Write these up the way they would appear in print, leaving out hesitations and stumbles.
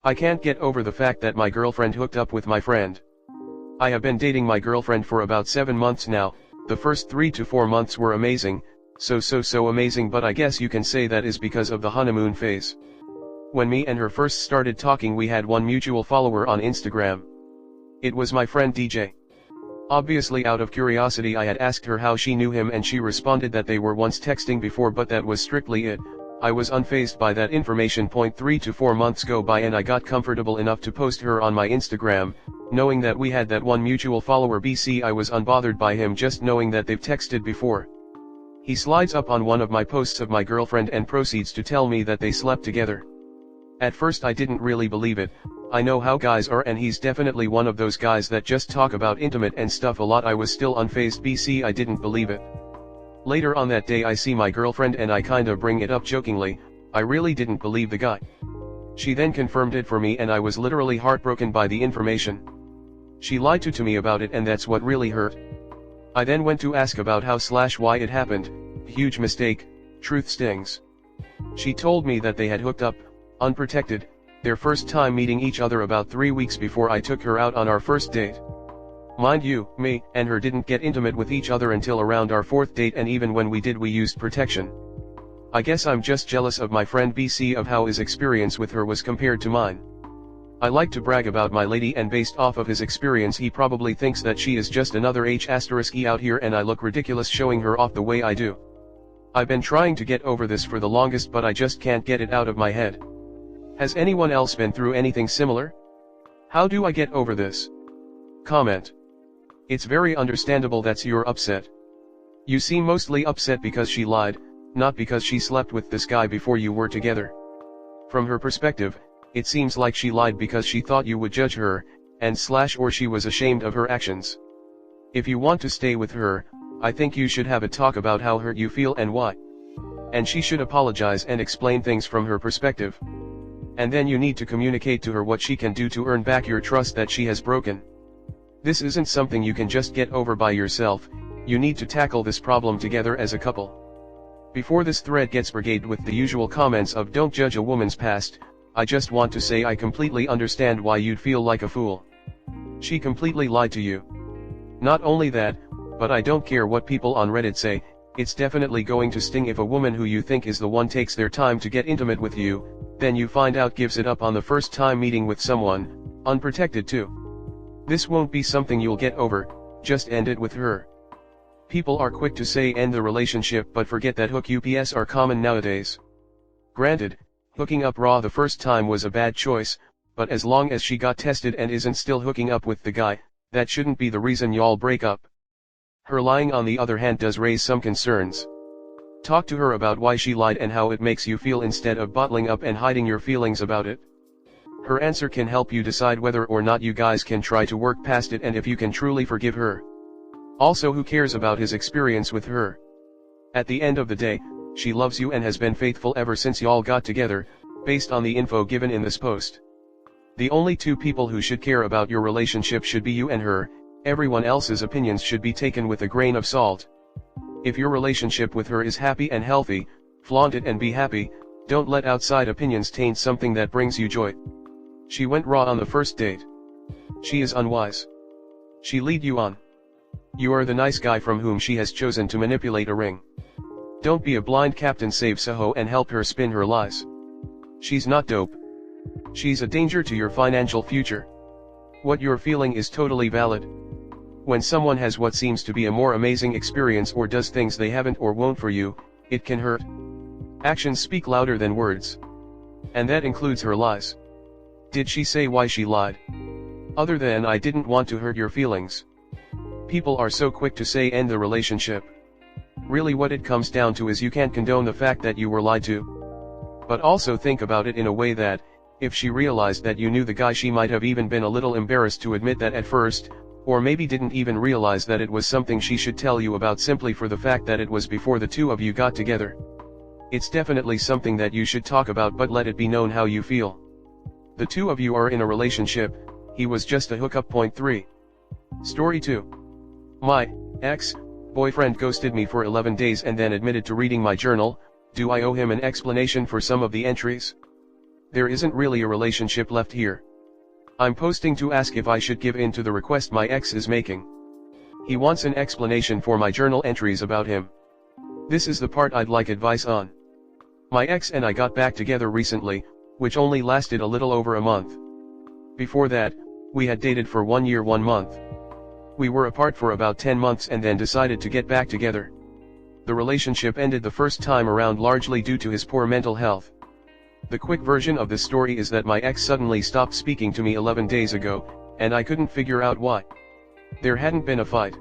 I can't get over the fact that my girlfriend hooked up with my friend. I have been dating my girlfriend for about 7 months now. The first 3 to 4 months were amazing, so amazing, but I guess you can say that is because of the honeymoon phase. When me and her first started talking, we had one mutual follower on Instagram. It was my friend DJ. Obviously, out of curiosity, I had asked her how she knew him, and she responded that they were once texting before, but that was strictly it. I was unfazed by that information. 3 to 4 months go by and I got comfortable enough to post her on my Instagram, knowing that we had that one mutual follower. BC, I was unbothered by him just knowing that they've texted before. He slides up on one of my posts of my girlfriend and proceeds to tell me that they slept together. At first I didn't really believe it. I know how guys are, and he's definitely one of those guys that just talk about intimate and stuff a lot. I was still unfazed. BC, I didn't believe it. Later on that day I see my girlfriend and I kinda bring it up jokingly. I really didn't believe the guy. She then confirmed it for me and I was literally heartbroken by the information. She lied to me about it, and that's what really hurt. I then went to ask about how/why it happened. Huge mistake, truth stings. She told me that they had hooked up, unprotected, their first time meeting each other about 3 weeks before I took her out on our first date. Mind you, me and her didn't get intimate with each other until around our 4th date, and even when we did, we used protection. I guess I'm just jealous of my friend BC of how his experience with her was compared to mine. I like to brag about my lady, and based off of his experience he probably thinks that she is just another H*E out here, and I look ridiculous showing her off the way I do. I've been trying to get over this for the longest, but I just can't get it out of my head. Has anyone else been through anything similar? How do I get over this? Comment. It's very understandable that you're upset. You seem mostly upset because she lied, not because she slept with this guy before you were together. From her perspective, it seems like she lied because she thought you would judge her, or she was ashamed of her actions. If you want to stay with her, I think you should have a talk about how hurt you feel and why. And she should apologize and explain things from her perspective. And then you need to communicate to her what she can do to earn back your trust that she has broken. This isn't something you can just get over by yourself. You need to tackle this problem together as a couple. Before this thread gets brigaded with the usual comments of "don't judge a woman's past," I just want to say I completely understand why you'd feel like a fool. She completely lied to you. Not only that, but I don't care what people on Reddit say, it's definitely going to sting if a woman who you think is the one takes their time to get intimate with you, then you find out gives it up on the first time meeting with someone, unprotected too. This won't be something you'll get over. Just end it with her. People are quick to say end the relationship but forget that hookups are common nowadays. Granted, hooking up raw the first time was a bad choice, but as long as she got tested and isn't still hooking up with the guy, that shouldn't be the reason y'all break up. Her lying, on the other hand, does raise some concerns. Talk to her about why she lied and how it makes you feel instead of bottling up and hiding your feelings about it. Her answer can help you decide whether or not you guys can try to work past it and if you can truly forgive her. Also, who cares about his experience with her? At the end of the day, she loves you and has been faithful ever since y'all got together, based on the info given in this post. The only two people who should care about your relationship should be you and her. Everyone else's opinions should be taken with a grain of salt. If your relationship with her is happy and healthy, flaunt it and be happy. Don't let outside opinions taint something that brings you joy. She went raw on the first date. She is unwise. She lead you on. You are the nice guy from whom she has chosen to manipulate a ring. Don't be a blind captain, save Soho and help her spin her lies. She's not dope. She's a danger to your financial future. What you're feeling is totally valid. When someone has what seems to be a more amazing experience or does things they haven't or won't for you, it can hurt. Actions speak louder than words. And that includes her lies. Did she say why she lied? Other than "I didn't want to hurt your feelings." People are so quick to say end the relationship. Really what it comes down to is you can't condone the fact that you were lied to. But also think about it in a way that, if she realized that you knew the guy, she might have even been a little embarrassed to admit that at first, or maybe didn't even realize that it was something she should tell you about simply for the fact that it was before the two of you got together. It's definitely something that you should talk about, but let it be known how you feel. The two of you are in a relationship, he was just a hookup. 3. Story 2. My ex-boyfriend ghosted me for 11 days and then admitted to reading my journal. Do I owe him an explanation for some of the entries? There isn't really a relationship left here. I'm posting to ask if I should give in to the request my ex is making. He wants an explanation for my journal entries about him. This is the part I'd like advice on. My ex and I got back together recently, which only lasted a little over a month. Before that, we had dated for 1 year 1 month. We were apart for about 10 months and then decided to get back together. The relationship ended the first time around largely due to his poor mental health. The quick version of this story is that my ex suddenly stopped speaking to me 11 days ago, and I couldn't figure out why. There hadn't been a fight.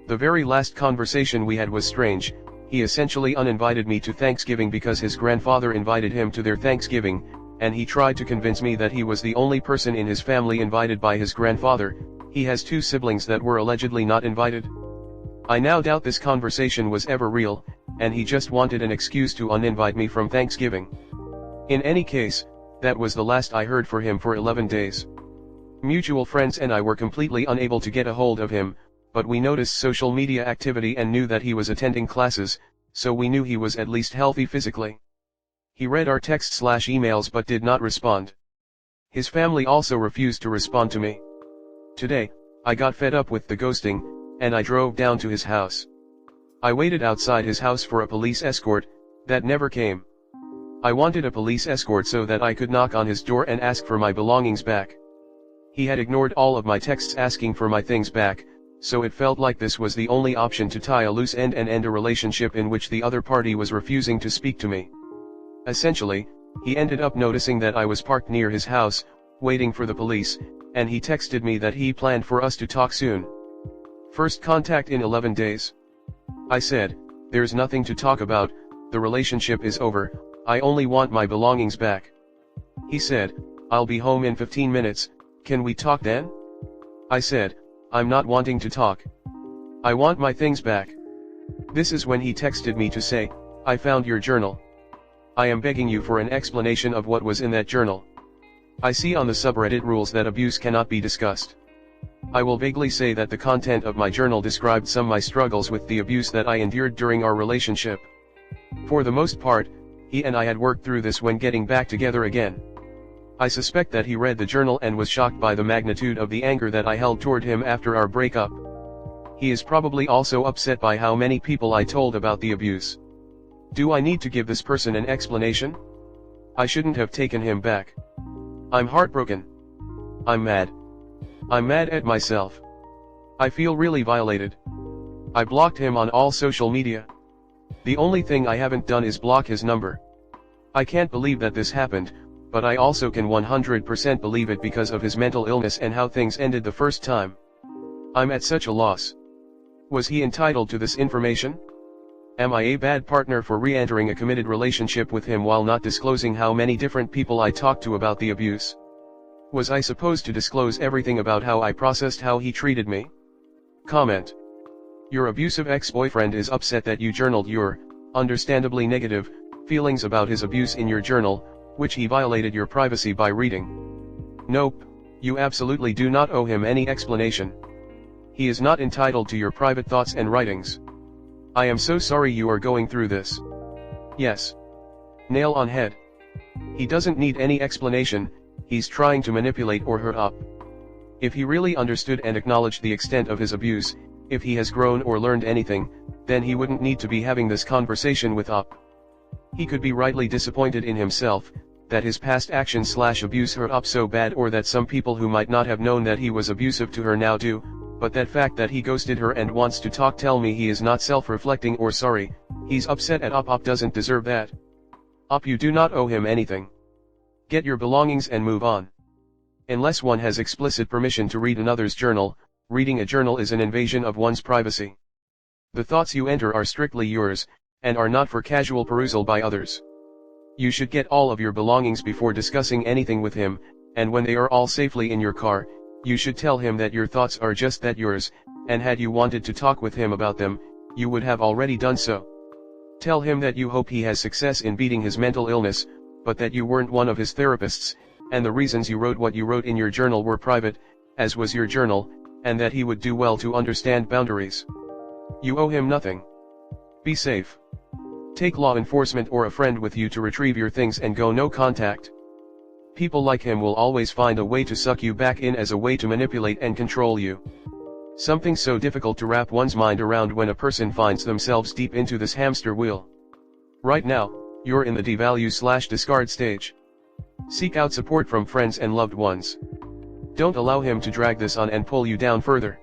The very last conversation we had was strange. He essentially uninvited me to Thanksgiving because his grandfather invited him to their Thanksgiving, and he tried to convince me that he was the only person in his family invited by his grandfather. He has 2 siblings that were allegedly not invited. I now doubt this conversation was ever real, and he just wanted an excuse to uninvite me from Thanksgiving. In any case, that was the last I heard for him for 11 days. Mutual friends and I were completely unable to get a hold of him, but we noticed social media activity and knew that he was attending classes, so we knew he was at least healthy physically. He read our texts/emails but did not respond. His family also refused to respond to me. Today, I got fed up with the ghosting, and I drove down to his house. I waited outside his house for a police escort, that never came. I wanted a police escort so that I could knock on his door and ask for my belongings back. He had ignored all of my texts asking for my things back, so it felt like this was the only option to tie a loose end and end a relationship in which the other party was refusing to speak to me. Essentially, he ended up noticing that I was parked near his house, waiting for the police, and he texted me that he planned for us to talk soon. First contact in 11 days. I said, "There's nothing to talk about, the relationship is over, I only want my belongings back." He said, "I'll be home in 15 minutes, can we talk then?" I said, "I'm not wanting to talk. I want my things back." This is when he texted me to say, "I found your journal. I am begging you for an explanation of what was in that journal. I see on the subreddit rules that abuse cannot be discussed. I will vaguely say that the content of my journal described some of my struggles with the abuse that I endured during our relationship. For the most part, he and I had worked through this when getting back together again. I suspect that he read the journal and was shocked by the magnitude of the anger that I held toward him after our breakup. He is probably also upset by how many people I told about the abuse. Do I need to give this person an explanation? I shouldn't have taken him back. I'm heartbroken. I'm mad. I'm mad at myself. I feel really violated. I blocked him on all social media. The only thing I haven't done is block his number. I can't believe that this happened, but I also can 100% believe it because of his mental illness and how things ended the first time. I'm at such a loss. Was he entitled to this information? Am I a bad partner for re-entering a committed relationship with him while not disclosing how many different people I talked to about the abuse? Was I supposed to disclose everything about how I processed how he treated me? Comment. Your abusive ex-boyfriend is upset that you journaled your, understandably negative, feelings about his abuse in your journal, which he violated your privacy by reading. Nope, you absolutely do not owe him any explanation. He is not entitled to your private thoughts and writings. I am so sorry you are going through this. Yes. Nail on head. He doesn't need any explanation, he's trying to manipulate or hurt up. If he really understood and acknowledged the extent of his abuse, if he has grown or learned anything, then he wouldn't need to be having this conversation with up. He could be rightly disappointed in himself, that his past actions/abuse hurt up so bad, or that some people who might not have known that he was abusive to her now do, but that fact that he ghosted her and wants to talk tell me he is not self-reflecting or sorry, he's upset at up doesn't deserve that. Up, you do not owe him anything. Get your belongings and move on. Unless one has explicit permission to read another's journal, reading a journal is an invasion of one's privacy. The thoughts you enter are strictly yours, and are not for casual perusal by others. You should get all of your belongings before discussing anything with him, and when they are all safely in your car, you should tell him that your thoughts are just that, yours, and had you wanted to talk with him about them, you would have already done so. Tell him that you hope he has success in beating his mental illness, but that you weren't one of his therapists, and the reasons you wrote what you wrote in your journal were private, as was your journal, and that he would do well to understand boundaries. You owe him nothing. Be safe. Take law enforcement or a friend with you to retrieve your things and go no contact. People like him will always find a way to suck you back in as a way to manipulate and control you. Something so difficult to wrap one's mind around when a person finds themselves deep into this hamster wheel. Right now, you're in the devalue/discard stage. Seek out support from friends and loved ones. Don't allow him to drag this on and pull you down further.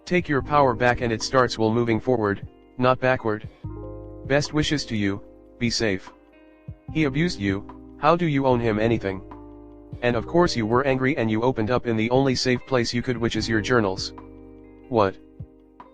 Take your power back, and it starts while moving forward, not backward. Best wishes to you, be safe. He abused you, how do you owe him anything? And of course you were angry and you opened up in the only safe place you could, which is your journals. What?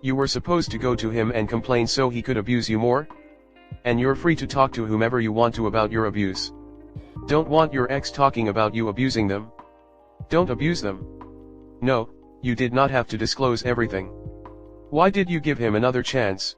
You were supposed to go to him and complain so he could abuse you more? And you're free to talk to whomever you want to about your abuse. Don't want your ex talking about you abusing them. Don't abuse them. No, you did not have to disclose everything. Why did you give him another chance?